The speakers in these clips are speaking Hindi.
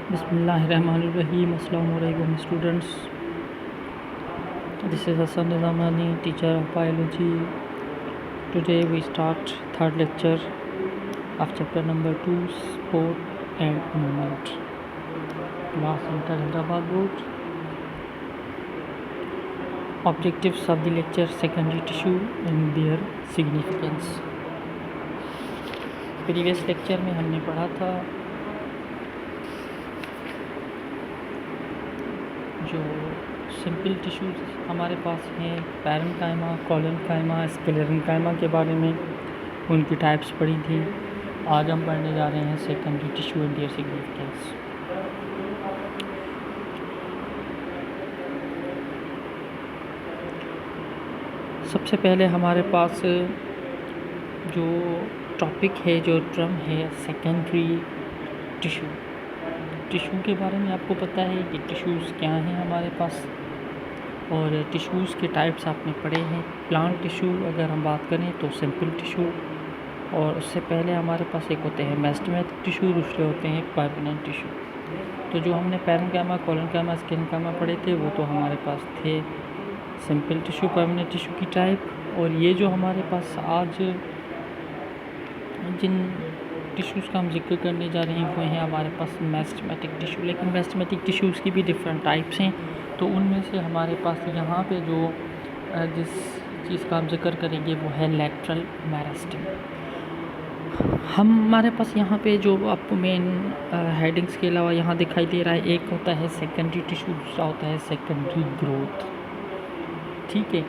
Bismillahirrahmanirrahim. Assalamu alaikum students. This is Hassan Nizamani, teacher of biology. Today we start third lecture of chapter number 2, sport and movement. Class Center Hyderabad Board. Objectives of the lecture: secondary tissue and their significance. Previous lecture में हमने पढ़ा था जो सिंपल टिश्यूज़ हमारे पास हैं, पैरेन्काइमा, कोलेनकाइमा, स्क्लेरेन्काइमा के बारे में उनकी टाइप्स पढ़ी थी। आज हम पढ़ने जा रहे हैं secondary tissue and their significance. सबसे पहले हमारे पास जो टॉपिक है, जो टर्म है, सेकेंडरी टिश्यू। टिश्यू के बारे में आपको पता है कि टिश्यूज़ क्या हैं हमारे पास, और टिश्यूज़ के टाइप्स आपने पढ़े हैं। प्लांट टिश्यू अगर हम बात करें तो सिंपल टिश्यू, और उससे पहले हमारे पास एक होते हैं मेस्टेमेटिक टिश्यू, दूसरे होते हैं परमानेंट टिश्यू। तो जो हमने पैरेन्काइमा, कोलेनकाइमा, स्क्लेरेन्काइमा पढ़े थे वो तो हमारे पास थे सिंपल टिश्यू, परमानेंट टिश्यू की टाइप। और ये जो हमारे पास आज जिन टिश्यूज़ का हम जिक्र करने जा रहे हैं वो हैं हमारे पास मेस्टेमेटिक टिश्यू। लेकिन मेस्टेमेटिक टिश्यूज़ की भी डिफरेंट टाइप्स हैं। तो उनमें से हमारे पास यहाँ पे जो जिस चीज़ का हम जिक्र करेंगे वो है लैटरल मेरिस्टेम। हमारे पास यहाँ पे जो आपको मेन हेडिंग्स के अलावा यहाँ दिखाई दे रहा है, एक होता है सेकेंडरी टिश्यू, दूसरा होता है सेकेंडरी ग्रोथ। ठीक है,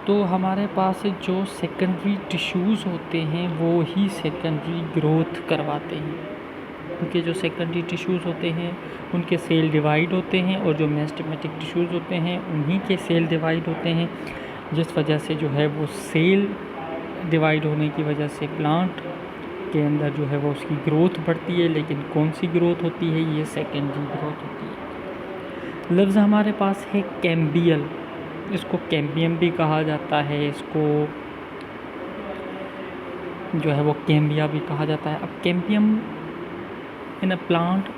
तो हमारे पास जो सेकेंडरी टिश्यूज़ होते हैं वो ही सेकेंडरी ग्रोथ करवाते हैं, क्योंकि जो सेकेंडरी टिश्यूज़ होते हैं उनके सेल डिवाइड होते हैं, और जो मेस्टेमेटिक टिश्यूज़ होते हैं उन्हीं के सेल डिवाइड होते हैं, जिस वजह से जो है वो सेल डिवाइड होने की वजह से प्लांट के अंदर जो है वो उसकी ग्रोथ बढ़ती है। लेकिन कौन सी ग्रोथ होती है? ये सेकेंडरी ग्रोथ होती है। लफ्ज़ हमारे पास है कैम्बियल, इसको कैम्बियम भी कहा जाता है, इसको जो है वो कैम्बिया भी कहा जाता है। अब cambium in a plant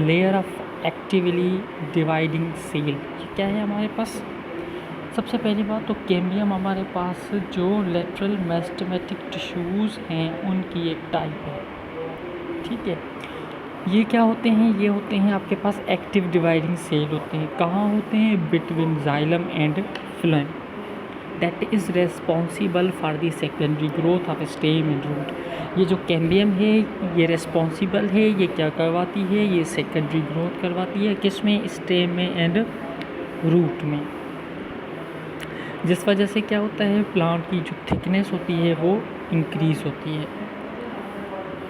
layer of actively dividing cell, ये क्या है हमारे पास? सबसे पहली बात तो कैम्बियम हमारे पास जो लेटरल मेस्टेमेटिक टिश्यूज़ हैं उनकी एक टाइप है। ठीक है, ये क्या होते हैं? ये होते हैं आपके पास एक्टिव डिवाइडिंग सेल होते हैं। कहाँ होते हैं? Between xylem and phloem, that is responsible for the secondary growth of stem and root. ये जो कैम्बियम है ये रेस्पॉन्सिबल है, ये क्या करवाती है? ये सेकेंडरी ग्रोथ करवाती है। किस में? स्टेम में एंड रूट में। जिस वजह से क्या होता है, प्लांट की जो थिकनेस होती है वो इंक्रीज़ होती है।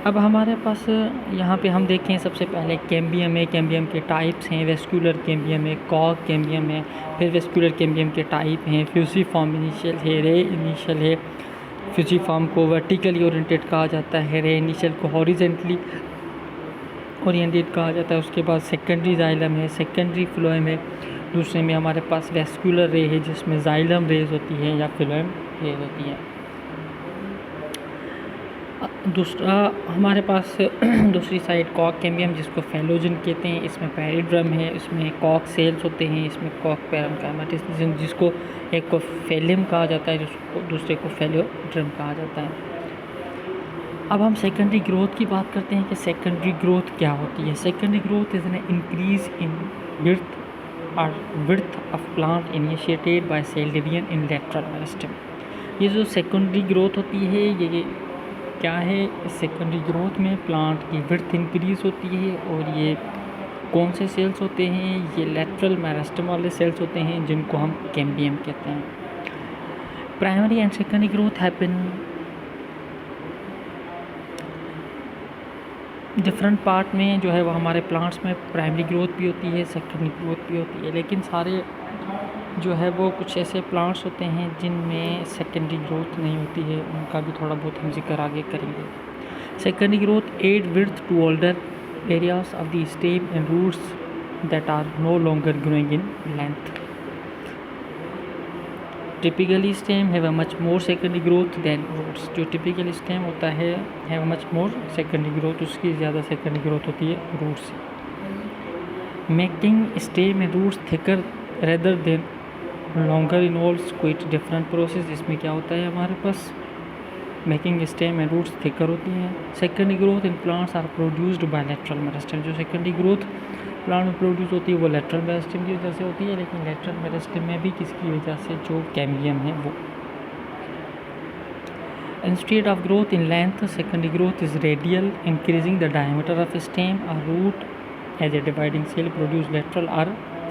अब हमारे पास यहाँ पे हम देखें, सबसे पहले कैम्बियम है। कैम्बियम के टाइप्स हैं, वेस्कुलर कैम्बियम है, कॉर्क कैम्बियम है, फिर वेस्कुलर कैम्बियम के टाइप हैं, फ्यूसिफॉर्म इनिशियल है, रे इनिशियल है। फ्यूसिफॉर्म को वर्टिकली ओरिएंटेड कहा जाता है, रे इनिशियल को हॉरिजेंटली ओरिएंटेड कहा जाता है। उसके बाद सेकेंडरी जाइलम है, सेकेंडरी फ्लोएम है, दूसरे में हमारे पास वेस्कुलर रे है जिसमें जाइलम रेज होती है या फ्लोएम रेज होती है। दूसरा हमारे पास दूसरी साइड कॉर्क कैम्बियम जिसको फेलोजन कहते हैं, इसमें पेरिड्रम है, इसमें कॉर्क सेल्स होते हैं, इसमें कॉर्क पैरेन्काइमा, जिसको एक को फेलियम कहा जाता है, जिसको दूसरे को फेलोड्रम कहा जाता है। अब हम सेकेंडरी ग्रोथ की बात करते हैं कि सेकेंडरी ग्रोथ क्या होती है। Secondary growth is an increase in width of plant initiated by cell division in lateral meristem। ये जो सेकेंडरी ग्रोथ होती है ये क्या है? सेकेंडरी ग्रोथ में प्लांट की विड्थ इंक्रीज़ होती है, और ये कौन से सेल्स होते हैं? ये लेटरल मेरिस्टेम वाले सेल्स होते हैं जिनको हम कैम्बियम कहते हैं। Primary and secondary growth happen different part में, जो है वो हमारे प्लांट्स में प्राइमरी ग्रोथ भी होती है, सेकेंडरी ग्रोथ भी होती है। लेकिन सारे जो है वो कुछ ऐसे प्लांट्स होते हैं जिनमें सेकेंडरी ग्रोथ नहीं होती है, उनका भी थोड़ा बहुत हम जिक्र आगे करेंगे। Secondary growth add width to older areas of the stem and roots that are no longer growing in length. Typically stem have a much more secondary growth than roots. जो टिपिकल स्टेम होता है have much more secondary growth, उसकी ज़्यादा सेकेंडरी ग्रोथ होती है रूट से। Making stem and roots thicker rather than longer involves quite different process. इसमें क्या होता है हमारे पास making stem and roots thicker होती हैं। Secondary growth in plants are produced by lateral meristem. जो सेकेंडरी ग्रोथ प्लांट में प्रोड्यूस होती है वो लेटरल मेरिस्टेम की वजह से होती है, लेकिन लेटरल मेरिस्टेम में भी किसकी वजह से, जो कैम्बियम है वो। Instead of growth in length, secondary growth is radial, increasing the diameter of a stem or root as a dividing cell produce lateral or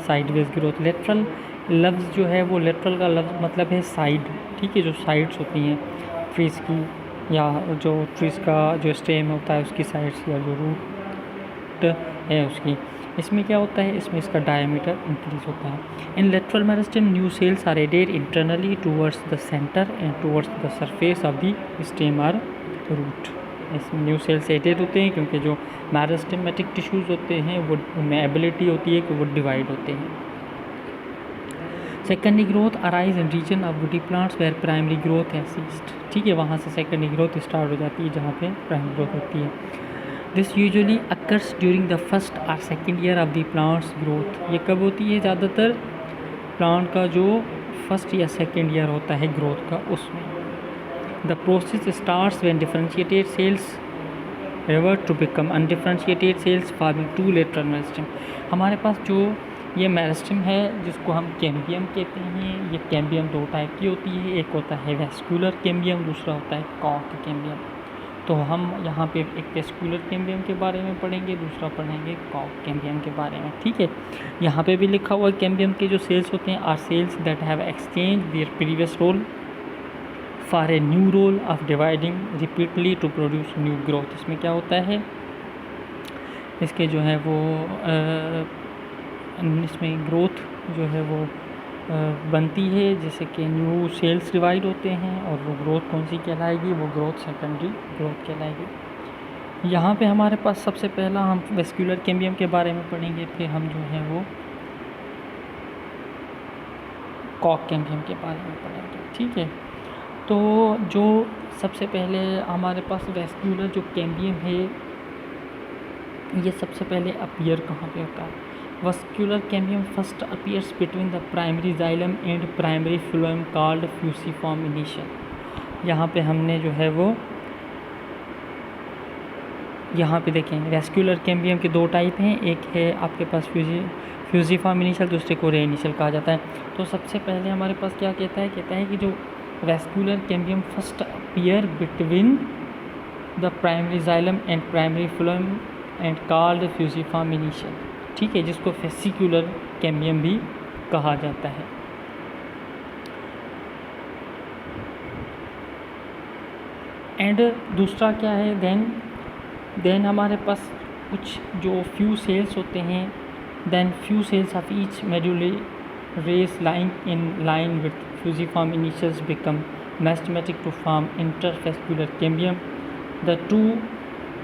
sideways growth। lateral लफ्ज़ जो है वो lateral का लफ्ज़ मतलब है साइड, ठीक है, जो साइड्स होती हैं ट्रीज़ की, या जो ट्रीज़ का जो स्टेम होता है उसकी साइड्स, या जो रूट है उसकी। इसमें क्या होता है, इसमें इसका डायमीटर इंक्रीज होता है। In lateral meristem new cells are added internally towards the centre and towards the surface of the stem or root. इसमें न्यू सेल्स एडेड होते हैं क्योंकि जो मेरिस्टेमेटिक टिश्यूज़ होते हैं वो उनमें एबिलिटी होती है कि वो डिवाइड होते हैं। Secondary growth arise in region of woody plants where primary growth है सीज्ड, ठीक है, वहाँ से सेकेंडरी ग्रोथ स्टार्ट हो जाती है जहाँ पे प्राइमरी ग्रोथ होती है। This usually occurs during the first और second year of the plant's growth. ये कब होती है, ज़्यादातर प्लांट का जो फर्स्ट या सेकेंड ईयर होता है ग्रोथ का, उसमें। The process starts when differentiated cells revert to become undifferentiated cells forming two lateral meristem. हमारे पास जो ये मेरिस्टेम है जिसको हम कैम्बियम कहते हैं, ये कैम्बियम दो टाइप की होती है, एक होता है वेस्कुलर कैम्बियम, दूसरा होता है कॉर्क कैम्बियम। तो हम यहाँ पे एक वेस्कुलर कैम्बियम के बारे में पढ़ेंगे, दूसरा पढ़ेंगे कॉर्क कैम्बियम के बारे में, ठीक है। यहाँ पे भी लिखा हुआ है कैम्बियम के जो सेल्स होते हैं are cells that have exchange their previous role for a new role of dividing repeatedly to produce new growth. इसमें क्या होता है, इसके जो है वो इसमें ग्रोथ जो है वो बनती है, जैसे कि न्यू सेल्स डिवाइड होते हैं, और वो ग्रोथ कौन सी कहलाएगी, वो ग्रोथ सेकेंडरी ग्रोथ कहलाएगी। यहाँ पे हमारे पास सबसे पहला हम वेस्कुलर कैम्बियम के बारे में पढ़ेंगे, फिर हम जो है वो कॉर्क कैम्बियम के बारे में पढ़ेंगे, ठीक है। तो जो सबसे पहले हमारे पास वेस्कुलर जो कैम्बियम है, ये सबसे पहले अपीयर कहाँ पे होता है। Vascular cambium first appears between the primary xylem and primary phloem called fusiform initial. यहाँ पे हमने जो है वो यहाँ पे देखें वेस्कुलर कैम्बियम के दो टाइप हैं, एक है आपके पास फ्यूसिफॉर्म इनिशियल, दूसरे को रे इनिशियल कहा जाता है। तो सबसे पहले हमारे पास क्या कहता है कि जो vascular cambium first appear between the primary xylem and primary phloem and called fusiform initial, ठीक है, जिसको फेसिकुलर कैम्बियम भी कहा जाता है। एंड दूसरा क्या है, देन हमारे पास कुछ जो फ्यू सेल्स होते हैं, then few cells of each medullary rays lying in line with fusiform initials become meristematic to form interfascicular cambium. The two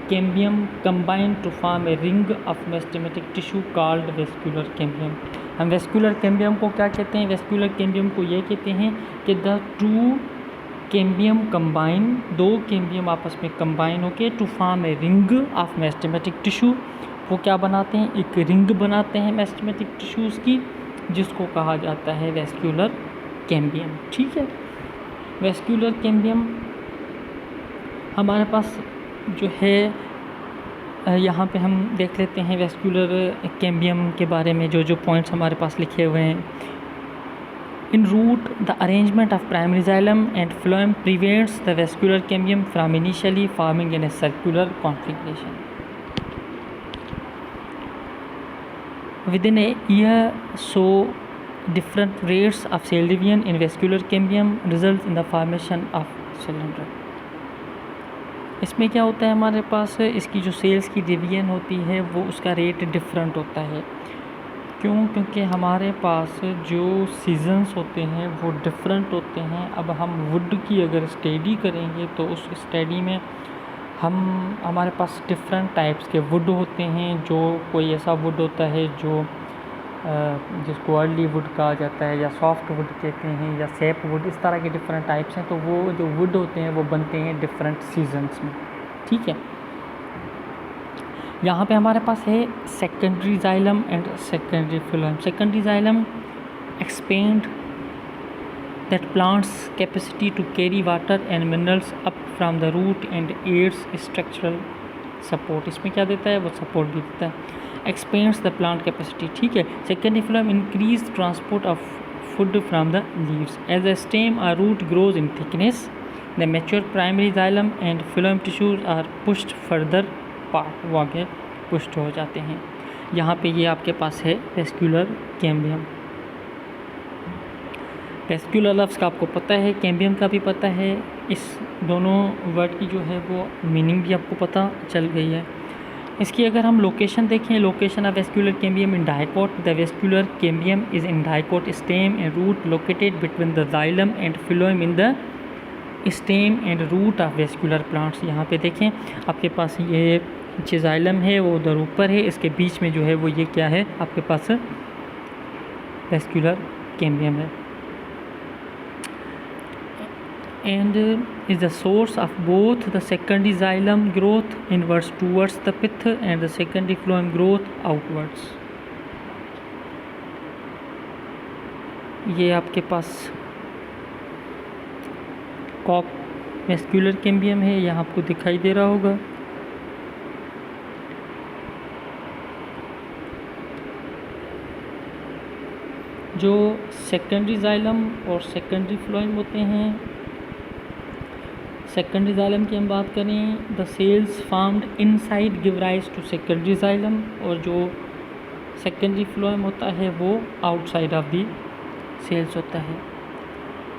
cambium combine to form a ring of meristematic tissue called vascular cambium. हम वेस्कुलर कैम्बियम को क्या कहते हैं, वेस्कुलर कैम्बियम को ये कहते हैं कि द टू कैम्बियम कंबाइन, दो कैम्बियम आपस में कंबाइन होके to form a ring of meristematic tissue, वो क्या बनाते हैं, एक रिंग बनाते हैं मेरिस्टेमेटिक टिश्यूज़ की, जिसको कहा जाता है वेस्कुलर कैम्बियम, ठीक है। वेस्कुलर कैम्बियम हमारे पास जो है, यहाँ पे हम देख लेते हैं वेस्कुलर कैम्बियम के बारे में जो पॉइंट्स हमारे पास लिखे हुए हैं। In root the arrangement of primary xylem and phloem prevents the vascular cambium from initially forming in a circular configuration. Within a year so different rates of cell division in vascular cambium results in the formation of cylinder। इसमें क्या होता है हमारे पास, इसकी जो सेल्स की डिवीजन होती है वो उसका रेट डिफरेंट होता है। क्यों, क्योंकि हमारे पास जो सीजन्स होते हैं वो डिफरेंट होते हैं। अब हम वुड की अगर स्टडी करेंगे तो उस स्टडी में हमारे पास डिफरेंट टाइप्स के वुड होते हैं। जो कोई ऐसा वुड होता है जो जिसको अर्ली वुड कहा जाता है, या सॉफ्ट वुड कहते हैं, या सेप वुड, इस तरह के डिफरेंट टाइप्स हैं। तो वो जो वुड होते हैं वो बनते हैं डिफरेंट सीजन्स में, ठीक है। यहाँ पे हमारे पास है secondary xylem and secondary phloem. Secondary xylem expand that plant's capacity to carry water and minerals up from the root and aids structural support। इसमें क्या देता है, वो सपोर्ट भी देता है। एक्सपेंड्स द प्लांट कैपेसिटी, ठीक है। Secondary phloem increase transport of food from the leaves as a stem और root grows in thickness. The mature primary xylem and phloem tissues are pushed further part, वो आगे पुश्ड हो जाते हैं। यहाँ पे ये आपके पास है वेस्क्यूलर कैम्बियम। वेस्क्यूलर लफ्ज़ का आपको पता है, कैम्बियम का भी पता है। इस दोनों वर्ड की जो है वो मीनिंग भी आपको पता चल गई है। इसकी अगर हम लोकेशन देखें, location of vascular cambium in dicot. The vascular cambium is in dicot stem and root located between the xylem and phloem in the stem and root of vascular plants. यहाँ पे देखें आपके पास ये जो जाइलम है वो उधर ऊपर है, इसके बीच में जो है वो ये क्या है, आपके पास वेस्क्यूलर कैम्बियम है। and is the source of both the secondary xylem growth inwards towards the pith and the secondary phloem growth outwards। ये आपके पास कॉक वेस्क्यूलर कैम्बियम है, यहाँ आपको दिखाई दे रहा होगा। जो सेकेंडरी जाइलम और सेकेंडरी फ्लोएम होते हैं, सेकेंडरी जाइलम की हम बात करें, the cells formed inside give rise to secondary xylem, और जो सेकेंडरी फ्लोएम होता है वो आउटसाइड ऑफ दी सेल्स होता है।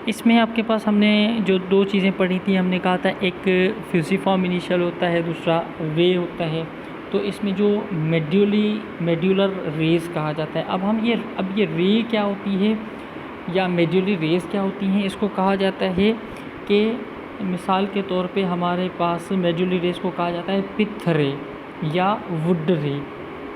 इसमें आपके पास हमने जो दो चीज़ें पढ़ी थी, हमने कहा था एक फ्यूसिफॉर्म इनिशियल होता है, दूसरा रे होता है। तो इसमें जो मेड्यूलर रेज कहा जाता है। अब ये रे क्या होती है या मेड्यूलर रेज क्या होती हैं, इसको कहा जाता है कि मिसाल के तौर पे हमारे पास मेड्यूलर रेज को कहा जाता है पिथ रे या वुड रे,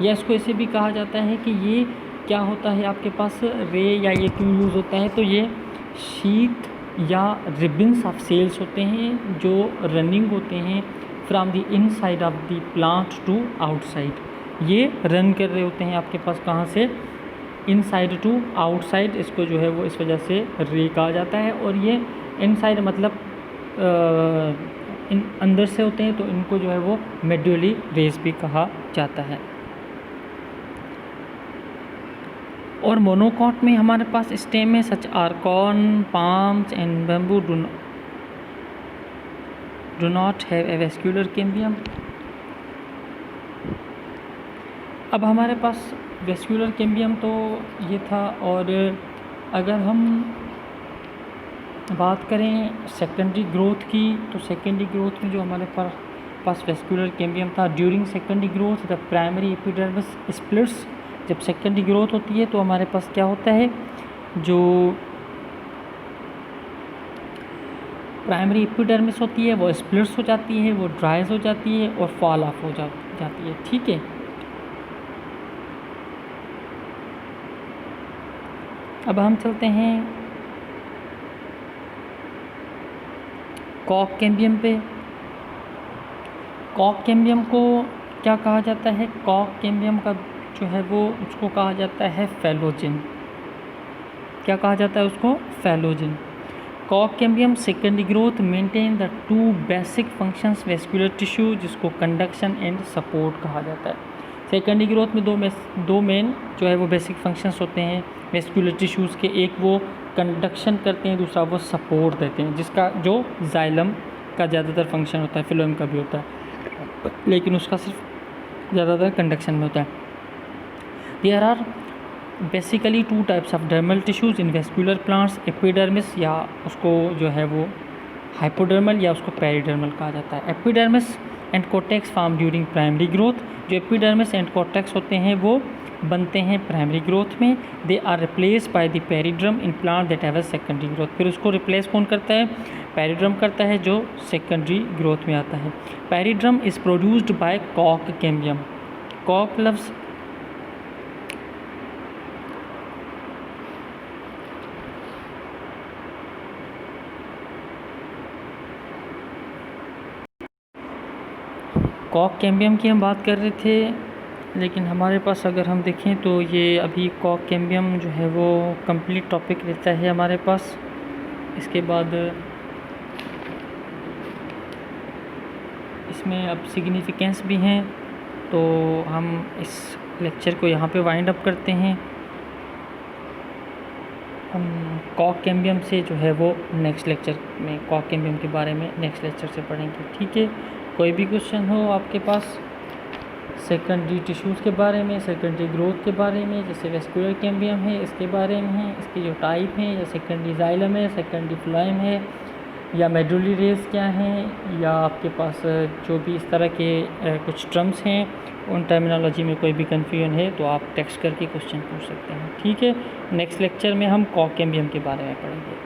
या इसको ऐसे भी कहा जाता है कि ये क्या होता है आपके पास रे या ये क्यों यूज़ होता है, तो ये शीथ या रिबन्स ऑफ सेल्स होते हैं जो रनिंग होते हैं from the inside of the plant to outside. ये रन कर रहे होते हैं आपके पास कहाँ से, इनसाइड टू आउटसाइड। इसको जो है वो इस वजह से रे कहा जाता है। और ये इनसाइड मतलब इन अंदर से होते हैं, तो इनको जो है वो मेड्यूलरी रेज भी कहा जाता है। और मोनोकॉट में हमारे पास स्टेम में such are corn, palms and bamboo do not have a vascular cambium. अब हमारे पास वेस्क्यूलर कैम्बियम तो ये था। और अगर हम बात करें सेकेंडरी ग्रोथ की, तो सेकेंडरी ग्रोथ में जो हमारे पास वेस्क्यूलर कैम्बियम था, during secondary growth the primary epidermis splits. जब सेकेंडरी ग्रोथ होती है तो हमारे पास क्या होता है, जो प्राइमरी एपिडर्मिस होती है वो स्प्लिट्स हो जाती है, वो ड्राइज हो जाती है और फॉल ऑफ हो जाती है, ठीक है। अब हम चलते हैं कॉक कैम्बियम पे। कॉक कैम्बियम को क्या कहा जाता है, कॉक कैम्बियम का जो है वो उसको कहा जाता है फैलोजिन। क्या कहा जाता है उसको, फैलोजिन। कॉक cambium secondary growth maintain the two basic functions vascular tissue, जिसको कंडक्शन एंड सपोर्ट कहा जाता है। सेकेंडरी ग्रोथ में दो मेन जो है वो बेसिक फंक्शंस होते हैं वेस्क्यूलर टिश्यूज़ के, एक वो कंडक्शन करते हैं, दूसरा वो सपोर्ट देते हैं, जिसका जो जाइलम का ज़्यादातर फंक्शन होता है, फिलोएम का भी होता है, लेकिन उसका सिर्फ ज़्यादातर कंडक्शन में होता है। There are basically two types of dermal tissues in vascular plants, epidermis या उसको जो है वो हाइपोडर्मल या उसको पेरिडर्मल कहा जाता है। Epidermis and cortex form during primary growth. जो एपिडर्मिस एंड कोर्टेक्स होते हैं वो बनते हैं प्राइमरी ग्रोथ में। They are replace by the periderm in plant that have a secondary growth. फिर उसको रिप्लेस कौन करता है, पेरिड्रम करता है, जो सेकेंडरी ग्रोथ में आता है। पेरिड्रम इज़ प्रोड्यूस्ड बाय कॉक कैम्बियम। कॉक लफ्ज़ कॉक कैम्बियम की हम बात कर रहे थे, लेकिन हमारे पास अगर हम देखें तो ये अभी कॉक कैम्बियम जो है वो कंप्लीट टॉपिक रहता है हमारे पास। इसके बाद इसमें अब सिग्निफिकेंस भी हैं, तो हम इस लेक्चर को यहाँ पे वाइंड अप करते हैं। हम कॉक कैम्बियम से जो है वो नेक्स्ट लेक्चर में कॉक कैम्बियम के बारे में नेक्स्ट लेक्चर से पढ़ेंगे, ठीक है। कोई भी क्वेश्चन हो आपके पास सेकेंडरी टिश्यूज़ के बारे में, सेकेंडरी ग्रोथ के बारे में, जैसे वेस्कुलर कैम्बियम है इसके बारे में है, इसके जो टाइप हैं, या सेकेंडरी जाइलम है, सेकेंडरी फ्लोएम है, या मेडुलरी रेस क्या हैं, या आपके पास जो भी इस तरह के कुछ टर्म्स हैं, उन टर्मिनोलॉजी में कोई भी कन्फ्यूजन है तो आप टेक्स्ट करके क्वेश्चन पूछ सकते हैं, ठीक है। नेक्स्ट लेक्चर में हम कॉक कैम्बियम के बारे में पढ़ेंगे।